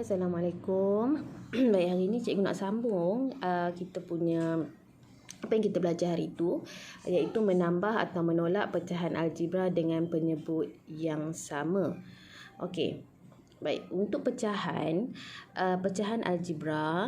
Assalamualaikum. Baik, hari ni cikgu nak sambung kita punya apa yang kita belajar hari itu, iaitu menambah atau menolak pecahan algebra dengan penyebut yang sama. Okey. Baik, untuk pecahan algebra,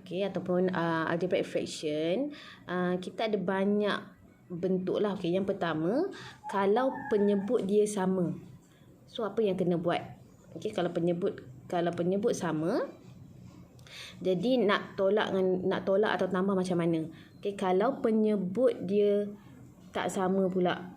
okey, ataupun algebraic fraction, kita ada banyak bentuk lah. Okey, yang pertama, kalau penyebut dia sama. So apa yang kena buat? Okey, kalau penyebut sama, jadi nak tolak atau tambah macam mana? Okey, kalau penyebut dia tak sama pula.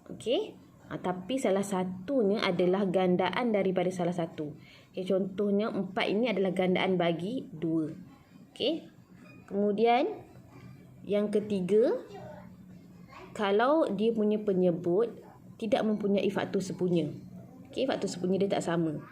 Okey, tapi salah satunya adalah gandaan daripada salah satu. Okey, contohnya 4 ini adalah gandaan bagi 2. Okey. Kemudian yang ketiga, kalau dia punya penyebut tidak mempunyai faktor sepunya. Okey, faktor sepunya dia tak sama.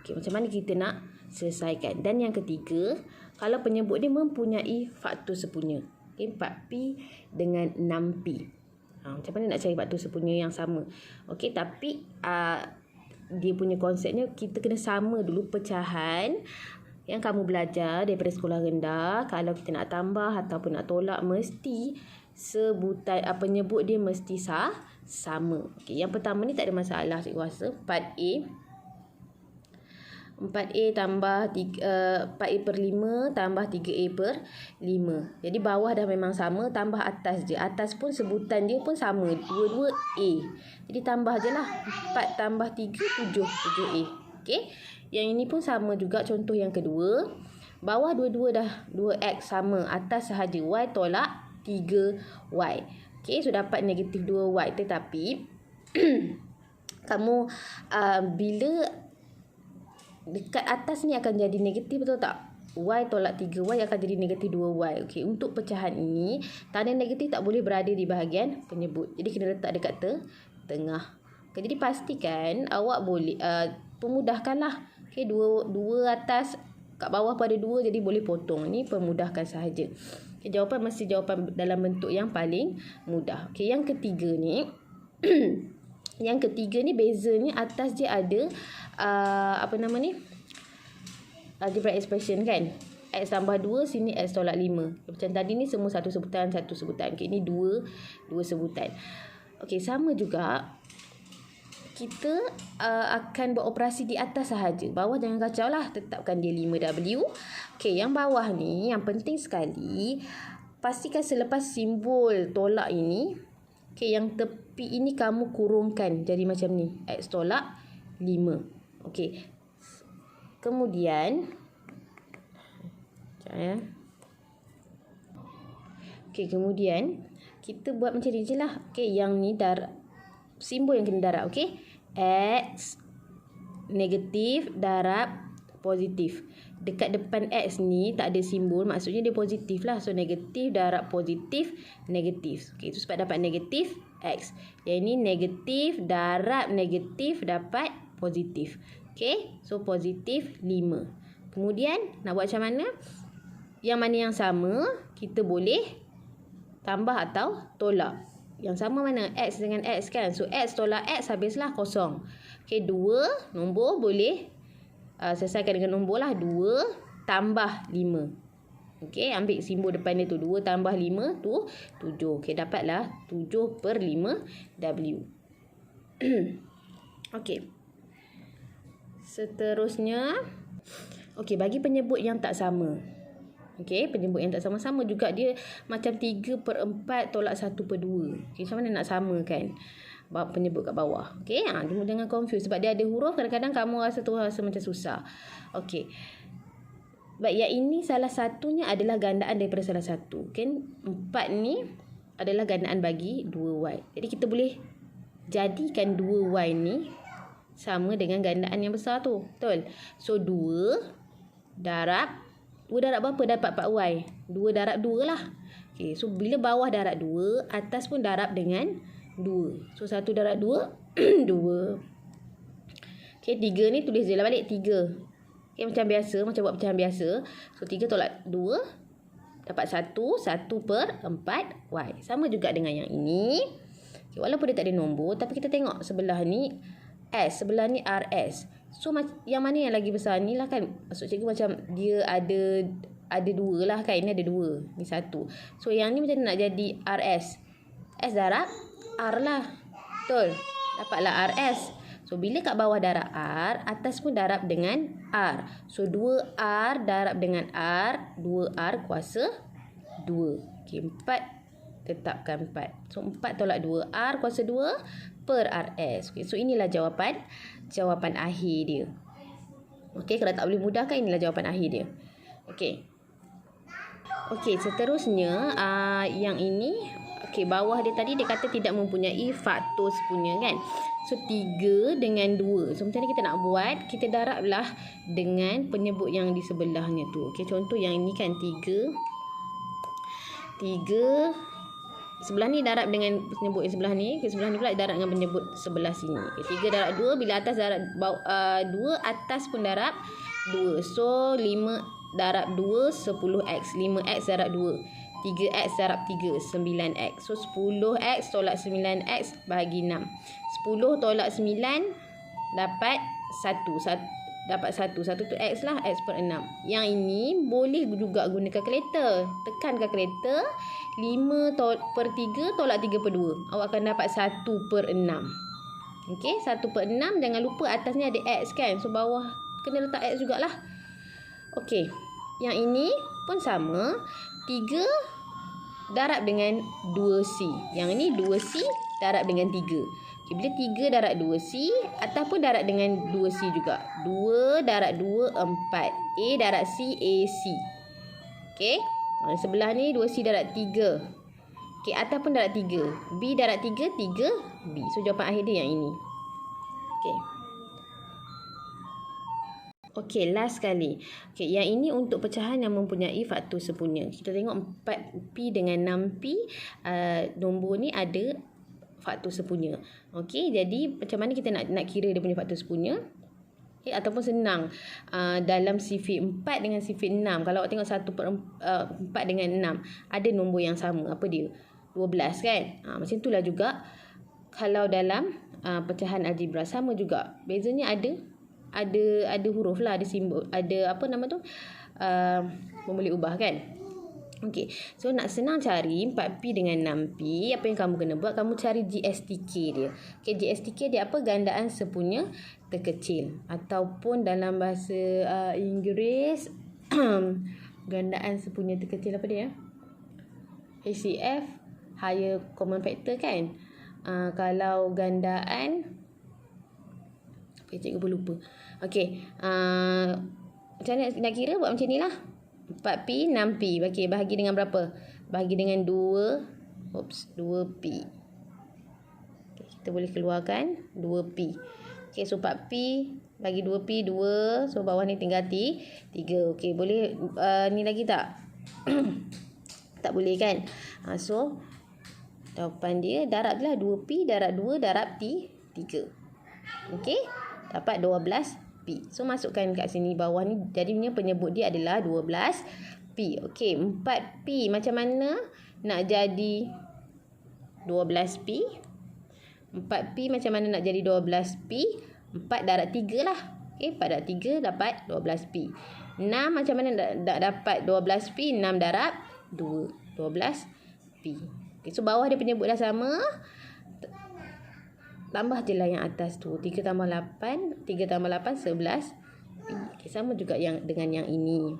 Okey, macam mana kita nak selesaikan? Dan yang ketiga, kalau penyebut dia mempunyai faktor sepunya. Okey, 4P dengan 6P. Macam mana nak cari faktor sepunya yang sama? Okey, tapi dia punya konsepnya kita kena sama dulu pecahan yang kamu belajar daripada sekolah rendah. Kalau kita nak tambah ataupun nak tolak, mesti sebutan penyebut dia mesti sama. Okey, yang pertama ni tak ada masalah cikgu rasa. 4A tambah 4A per 5 tambah 3A per 5. Jadi bawah dah memang sama, tambah atas je. Atas pun sebutan dia pun sama, 22A. Jadi tambah je lah, 4 tambah 3, 7A. Okey, yang ini pun sama juga. Contoh yang kedua, bawah dua-dua dah 2X sama, atas sahaja Y tolak 3Y. Okey, so dapat negatif 2Y. Tetapi kamu bila dekat atas ni akan jadi negatif, betul tak? Y tolak 3Y akan jadi negatif 2Y. Okey, untuk pecahan ini, tanda negatif tak boleh berada di bahagian penyebut. Jadi kena letak dekat tengah. Okay, jadi pastikan awak boleh pemudahkanlah. Okey, dua atas kat bawah pada 2, jadi boleh potong. Ini pemudahkan sahaja. Okay, jawapan mesti jawapan dalam bentuk yang paling mudah. Okey, yang ketiga ni yang ketiga ni bezanya atas dia ada algebraic expression kan. X tambah 2, sini X tolak 5. Macam tadi ni semua satu sebutan. Okey, ni dua sebutan. Okey, sama juga kita akan beroperasi di atas sahaja. Bawah jangan kacau lah, tetapkan dia 5W. Okey, yang bawah ni yang penting sekali, pastikan selepas simbol tolak ini, okey, yang tepi ini kamu kurungkan jadi macam ni, X tolak 5. Okey. Kemudian kemudian kita buat macam ni je lah. Okey, yang ni simbol yang kena darab. Okey, X negatif darab positif. Dekat depan X ni tak ada simbol, maksudnya dia positif lah. So negatif darab positif, negatif. Okey, itu sebab dapat negatif X. Yang ini negatif darab negatif dapat positif. Okey, so positif 5. Kemudian nak buat macam mana? Yang mana yang sama, kita boleh tambah atau tolak. Yang sama mana? X dengan X kan. So X tolak X, habislah kosong. Okey, 2 nombor boleh selesaikan dengan nombor lah. 2 tambah 5. Okey, ambil simbol depan dia tu. 2 tambah 5 tu 7. Okey, dapatlah 7 per 5W. Okey. Seterusnya, okey, bagi penyebut yang tak sama. Okey, penyebut yang tak sama-sama juga dia macam 3 per 4 tolak 1 per 2. Okey, macam mana nak samakan penyebut kat bawah? Okey, jangan confuse sebab dia ada huruf, kadang-kadang kamu rasa macam susah. Okey. Baik, yang ini salah satunya adalah gandaan daripada salah satu. Kan 4 ni adalah gandaan bagi 2Y. Jadi kita boleh jadikan 2Y ni sama dengan gandaan yang besar tu. Betul? So 2 darab berapa? Dapat 4Y. 2 darab 2 lah. Okey, so bila bawah darab 2, atas pun darab dengan 2. So 1 darab 2, 2. Okey, 3 ni tulis je lah balik 3. Okey, macam biasa, macam buat pecahan biasa. So 3 tolak 2, dapat 1 per 4Y. Sama juga dengan yang ini. Okay, walaupun dia tak ada nombor, tapi kita tengok sebelah ni S, sebelah ni RS. So yang mana yang lagi besar? Ni lah kan. Maksud cikgu macam dia ada dua lah kan. Ini ada dua. Ni satu. So yang ni macam nak jadi RS. S darab R lah. Betul. Dapatlah RS. So bila kat bawah darab R, atas pun darab dengan R. So 2R darab dengan R, 2R kuasa 2. Okey, 4 tetapkan 4. So 4 tolak 2, R kuasa 2 per RS. Okay, so inilah jawapan akhir dia. Okey, kalau tak boleh mudahkan, inilah jawapan akhir dia. Okey. Okey, seterusnya yang ini, okey, bawah dia tadi dia kata tidak mempunyai faktor sepunya kan. So 3 dengan 2. So macam mana kita nak buat? Kita darablah dengan penyebut yang di sebelahnya tu. Okey, contoh yang ini kan 3 sebelah ni darab dengan penyebut yang sebelah ni. Sebelah ni pula darab dengan penyebut sebelah sini. Okay, 3 darab 2. Bila atas darab 2, atas pun darab 2. So 5 darab 2, 10x. 5x darab 2. 3x darab 3, 9x. So 10x tolak 9x bahagi 6. 10 tolak 9 dapat 1. Dapat 1 tu X lah. X per 6. Yang ini boleh juga guna kalkulator. Tekan kalkulator. 5 per 3 tolak 3 per 2. Awak akan dapat 1 per 6. Okey, 1 per 6. Jangan lupa atas ni ada X kan. So bawah kena letak X jugalah. Okey. Yang ini pun sama. 3 darab dengan 2C. Yang ini 2C darab dengan 3. Okay, bila 3 darab 2C, atas pun darab dengan 2C juga. 2 darab 2, 4. A darab C, AC. Okey. Sebelah ni 2C darab 3. Okey, atas pun darab 3. B darab 3, 3B. So, jawapan akhir dia yang ini. Okey. Okey, last sekali. Okey, yang ini untuk pecahan yang mempunyai faktor sepunya. Kita tengok 4P dengan 6P. Nombor ni ada faktor sepunya. Okey, jadi macam mana kita nak kira dia punya faktor sepunya? Okay, ataupun senang. Dalam sifit 4 dengan sifit 6. Kalau awak tengok 1 per 4 dengan 6. Ada nombor yang sama. Apa dia? 12 kan? Macam itulah juga. Kalau dalam pecahan algebra. Sama juga. Bezanya ada huruf lah. Ada simbol. Ada apa nama tu? Boleh ubah kan? Okey, so nak senang cari 4P dengan 6P, apa yang kamu kena buat? Kamu cari GSTK dia. Okey, GSTK dia apa? Gandaan sepunya terkecil. Ataupun dalam bahasa Inggeris, gandaan sepunya terkecil apa dia? HCF, higher common factor kan? Kalau gandaan, cikgu pun lupa. Okey, macam mana nak kira? Buat macam ni lah. 4P, 6P. Okay, bahagi dengan berapa? Bahagi dengan 2. 2P. Okay, kita boleh keluarkan 2P. Okay, so 4P bagi 2P, 2. So, bawah ni tinggal 3. Okay, boleh ni lagi tak? Tak boleh kan? So, jawapan dia darablah 2P, darab 2, darab 3. Okay, dapat 12P. So masukkan kat sini bawah ni. Jadinya penyebut dia adalah 12P. Okey, 4P macam mana nak jadi 12P? 4P macam mana nak jadi 12P? 4 darab 3 lah. Okey, 4 darab 3 dapat 12P. 6 macam mana nak dapat 12P? 6 darab 2, 12P. Okey, so bawah dia penyebut dah sama. Tambah je lah yang atas tu. 3 tambah 8. 3 tambah 8, 11. Okay, sama juga dengan yang ini.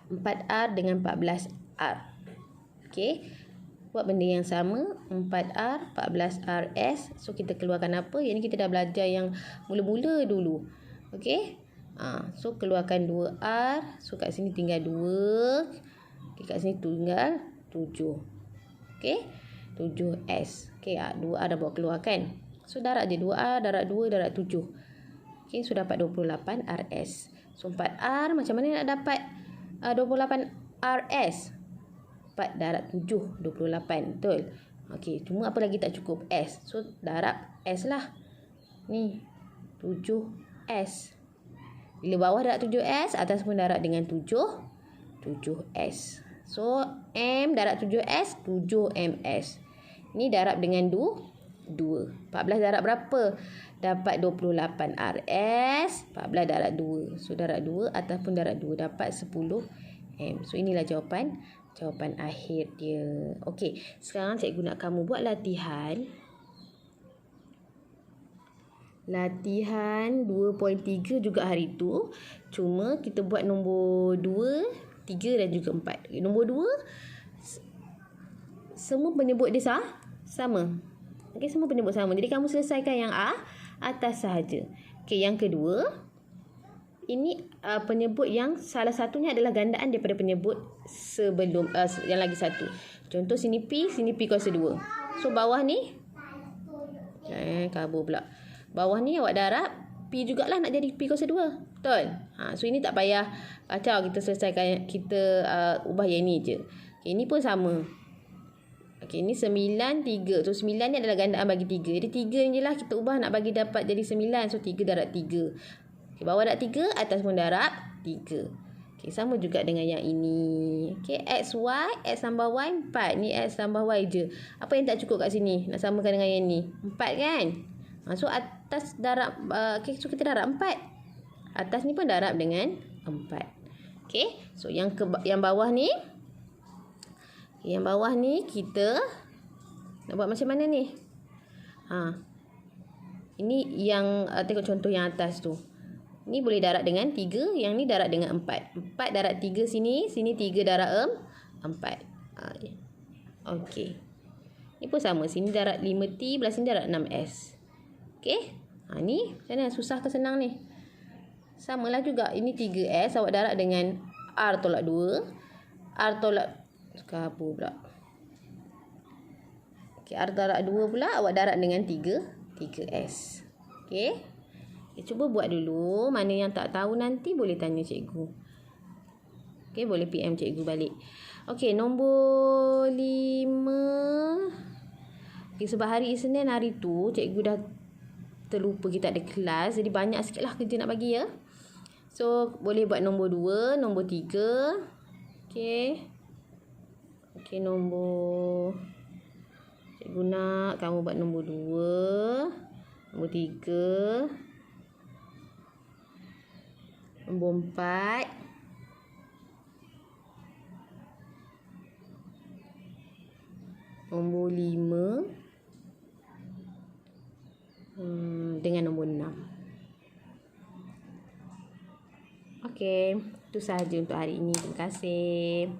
4R dengan 14R. Okay. Buat benda yang sama. 4R, 14RS. So, kita keluarkan apa? Yang ni kita dah belajar yang mula-mula dulu. Okay. So, keluarkan 2R. So, kat sini tinggal 2. Okay, kat sini tinggal 7. Okay. 7S. Okay, 2R dah bawa keluar kan. So, darab je 2R, darab 2, darab 7. Okay, so dapat 28RS. So, 4R macam mana nak dapat 28RS? 4 darab 7, 28. Betul? Okay, cuma apa lagi tak cukup? S. So, darab S lah. Ni, 7S. Bila bawah darab 7S, atas pun darab dengan 7S. So, M darab 7S, 7MS. Ni darab dengan 2 2. 14 darab berapa? Dapat 28 RS. 14 darab 2. So, darab 2 ataupun darab 2 dapat 10 M. So, inilah jawapan akhir dia. Okey, sekarang cikgu nak kamu buat latihan. Latihan 2.3 juga hari tu. Cuma kita buat nombor 2, 3 dan juga 4. Nombor 2, semua penyebut dia sama. Okey, semua penyebut sama. Jadi kamu selesaikan yang A atas sahaja. Okey, yang kedua, ini penyebut yang salah satunya adalah gandaan daripada penyebut sebelum yang lagi satu. Contoh sini P kuasa 2. So bawah ni kabur pula. Bawah ni awak darab P jugalah nak jadi P kuasa 2. Betul? So ini tak payah kacau, kita selesaikan, kita ubah yang ni je. Okay, ini pun sama. Okey, ni 9, 3. So, 9 ni adalah gandaan bagi 3. Jadi, 3 ni je lah kita ubah nak bagi dapat jadi 9. So, 3 darab 3. Okey, bawah darab 3, atas pun darab 3. Okey, sama juga dengan yang ini. Okey, X, Y, X tambah Y, 4. Ni X tambah Y je. Apa yang tak cukup kat sini? Nak samakan dengan yang ni. 4 kan? So, atas darab, okay, so kita darab 4. Atas ni pun darab dengan 4. Okey, so yang bawah ni, yang bawah ni kita nak buat macam mana ni? Ini yang tengok contoh yang atas tu. Ni boleh darab dengan 3, yang ni darab dengan 4. 4 darab 3 sini, sini 3 darab 4. Okey. Ni pun sama, sini darab 5T, belah sini darab 6S. Okey. Ni macam mana, susah ke senang ni? Samalah juga, ini 3S awak darab dengan R tolak 2. R tolak kabur pula. Okey, R darab 2 pula awak darab dengan 3S. Okey. Cuba buat dulu. Mana yang tak tahu nanti boleh tanya cikgu. Okey, boleh PM cikgu balik. Okey, nombor 5. Okey, sebab hari Isnin hari tu cikgu dah terlupa kita ada kelas. Jadi banyak sikit lah kerja nak bagi ya. So, boleh buat nombor 2, nombor 3. Okey. Okey, nombor, cikgu nak kamu buat nombor 2, nombor 3, nombor 4, nombor 5, dengan nombor 6. Okey, itu sahaja untuk hari ini. Terima kasih.